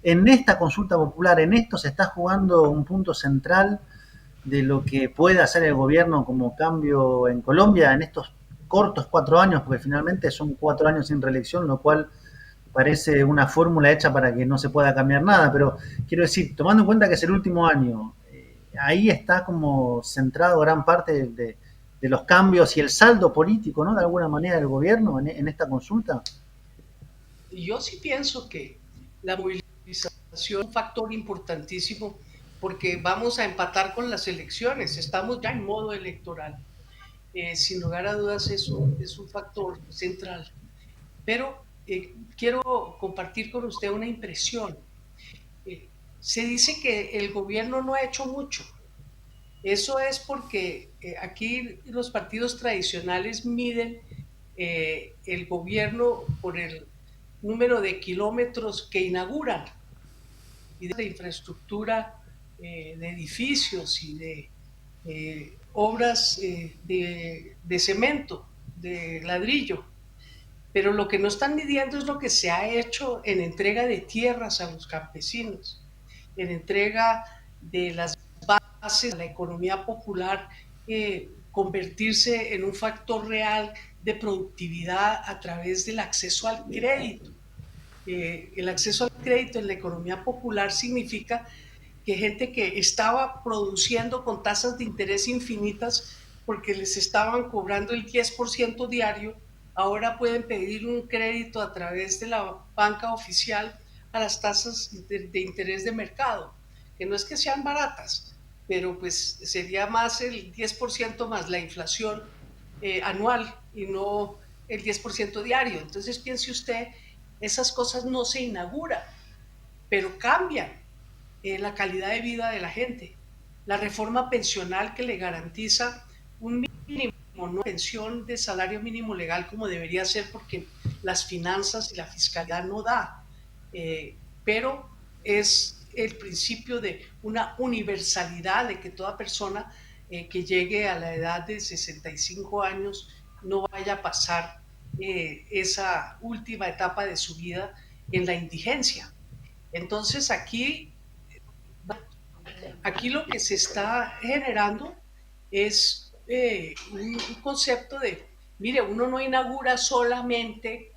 En esta consulta popular, en esto se está jugando un punto central de lo que puede hacer el gobierno como cambio en Colombia en estos cortos 4 años, porque finalmente son 4 años sin reelección, lo cual parece una fórmula hecha para que no se pueda cambiar nada, pero quiero decir, tomando en cuenta que es el último año, ahí está como centrado gran parte de los cambios y el saldo político, ¿no? De alguna manera del gobierno en esta consulta. Yo sí pienso que la movilización es un factor importantísimo, porque vamos a empatar con las elecciones, estamos ya en modo electoral. Sin lugar a dudas es un factor central. Pero quiero compartir con usted una impresión. Se dice que el gobierno no ha hecho mucho. Eso es porque aquí los partidos tradicionales miden el gobierno por el número de kilómetros que inauguran y de infraestructura, de edificios y de obras de cemento, de ladrillo. Pero lo que no están midiendo es lo que se ha hecho en entrega de tierras a los campesinos, en entrega de las bases de la economía popular, convertirse en un factor real de productividad a través del acceso al crédito. El acceso al crédito en la economía popular significa que gente que estaba produciendo con tasas de interés infinitas porque les estaban cobrando el 10% diario, ahora pueden pedir un crédito a través de la banca oficial a las tasas de interés de mercado, que no es que sean baratas, pero pues sería más el 10% más la inflación anual y no el 10% diario. Entonces piense usted, esas cosas no se inauguran, pero cambian la calidad de vida de la gente. La reforma pensional que le garantiza un mínimo, no pensión de salario mínimo legal como debería ser, porque las finanzas y la fiscalidad no da, pero es el principio de una universalidad, de que toda persona que llegue a la edad de 65 años no vaya a pasar esa última etapa de su vida en la indigencia. Entonces aquí lo que se está generando es un concepto de, mire, uno no inaugura solamente,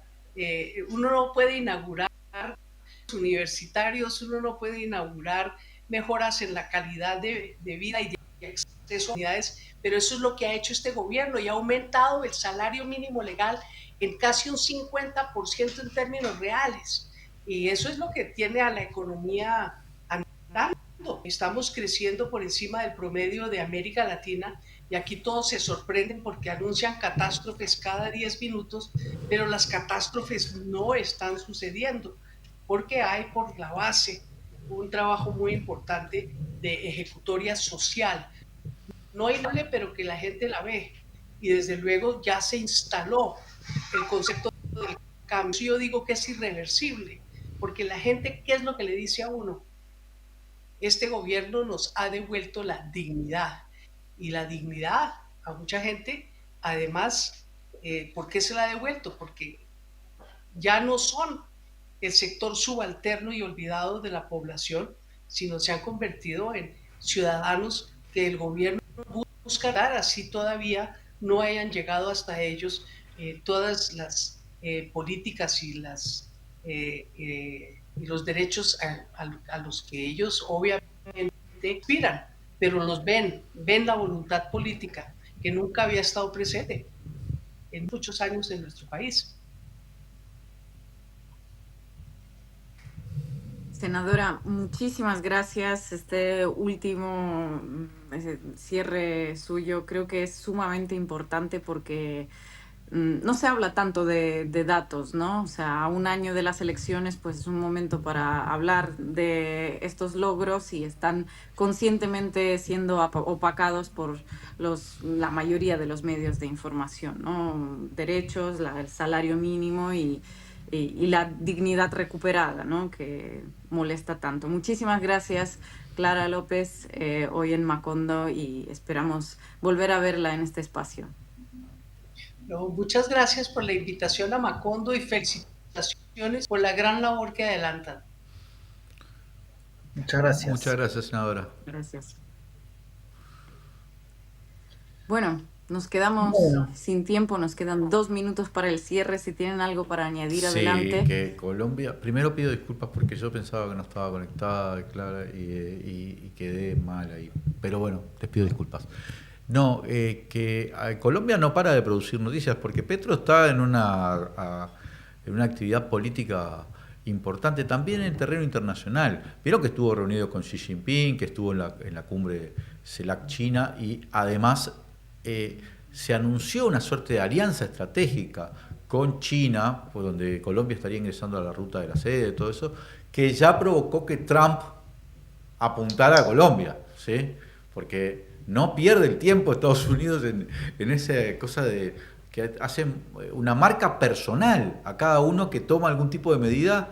uno no puede inaugurar universitarios, uno no puede inaugurar mejoras en la calidad de vida y de acceso a unidades, pero eso es lo que ha hecho este gobierno, y ha aumentado el salario mínimo legal en casi un 50% en términos reales, y eso es lo que tiene a la economía andando. Estamos creciendo por encima del promedio de América Latina y aquí todos se sorprenden porque anuncian catástrofes cada 10 minutos, pero las catástrofes no están sucediendo porque hay por la base un trabajo muy importante de ejecutoria social. No inable, pero que la gente la ve. Y desde luego ya se instaló el concepto del cambio. Yo digo que es irreversible, porque la gente, ¿qué es lo que le dice a uno? Este gobierno nos ha devuelto la dignidad. Y la dignidad a mucha gente, además, ¿por qué se la ha devuelto? Porque ya no son el sector subalterno y olvidado de la población, sino se han convertido en ciudadanos que el gobierno busca dar, así todavía no hayan llegado hasta ellos todas las políticas y los derechos a los que ellos obviamente aspiran, pero los ven la voluntad política que nunca había estado presente en muchos años en nuestro país. Senadora, muchísimas gracias. Este último cierre suyo creo que es sumamente importante porque no se habla tanto de datos, ¿no? O sea, a un año de las elecciones, pues es un momento para hablar de estos logros y están conscientemente siendo opacados por la mayoría de los medios de información, ¿no? Derechos, el salario mínimo y la dignidad recuperada, ¿no? Que molesta tanto. Muchísimas gracias, Clara López, hoy en Macondo, y esperamos volver a verla en este espacio. No, muchas gracias por la invitación a Macondo y felicitaciones por la gran labor que adelantan. Muchas gracias. Muchas gracias, senadora. Gracias. Bueno, nos quedamos sin tiempo, nos quedan 2 minutos para el cierre. Si tienen algo para añadir, adelante. Sí, que Colombia, primero pido disculpas porque yo pensaba que no estaba conectada, Clara, y quedé mal ahí. Pero bueno, les pido disculpas. No, que Colombia no para de producir noticias porque Petro está en una actividad política importante también en el terreno internacional. Vieron que estuvo reunido con Xi Jinping, que estuvo en la cumbre CELAC China y además se anunció una suerte de alianza estratégica con China, por donde Colombia estaría ingresando a la ruta de la seda, todo eso, que ya provocó que Trump apuntara a Colombia, ¿sí? Porque no pierde el tiempo Estados Unidos en esa cosa de que hacen una marca personal a cada uno que toma algún tipo de medida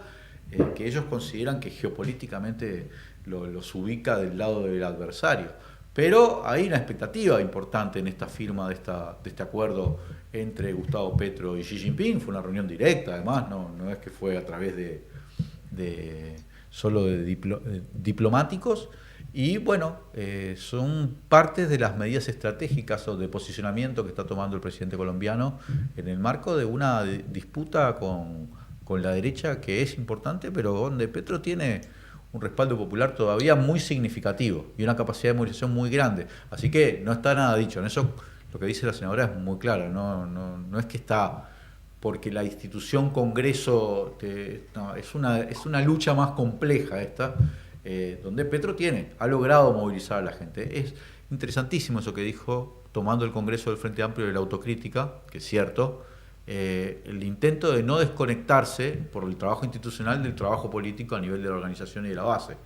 que ellos consideran que geopolíticamente los ubica del lado del adversario. Pero hay una expectativa importante en esta firma de este acuerdo entre Gustavo Petro y Xi Jinping. Fue una reunión directa, además, no es que fue a través solo de diplomáticos. Y bueno, son partes de las medidas estratégicas o de posicionamiento que está tomando el presidente colombiano en el marco de una disputa con la derecha que es importante, pero donde Petro tiene un respaldo popular todavía muy significativo y una capacidad de movilización muy grande. Así que no está nada dicho. En eso lo que dice la senadora es muy claro. No es que está porque la institución Congreso... no, es una lucha más compleja esta, donde Petro ha logrado movilizar a la gente. Es interesantísimo eso que dijo, tomando el Congreso del Frente Amplio de la autocrítica, que es cierto, el intento de no desconectarse por el trabajo institucional del trabajo político a nivel de la organización y de la base,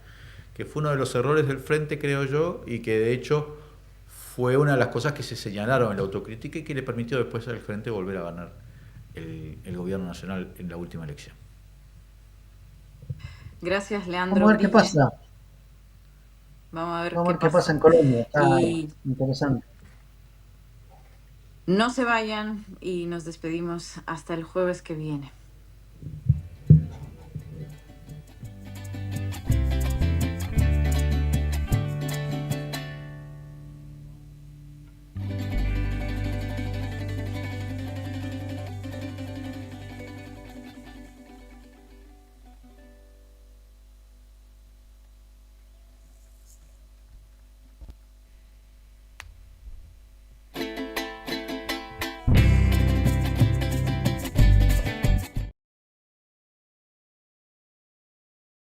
que fue uno de los errores del Frente, creo yo, y que de hecho fue una de las cosas que se señalaron en la autocrítica y que le permitió después al Frente volver a ganar el gobierno nacional en la última elección. Gracias, Leandro. Vamos a ver qué pasa. Vamos a ver qué pasa en Colombia. Está y interesante. No se vayan y nos despedimos hasta el jueves que viene.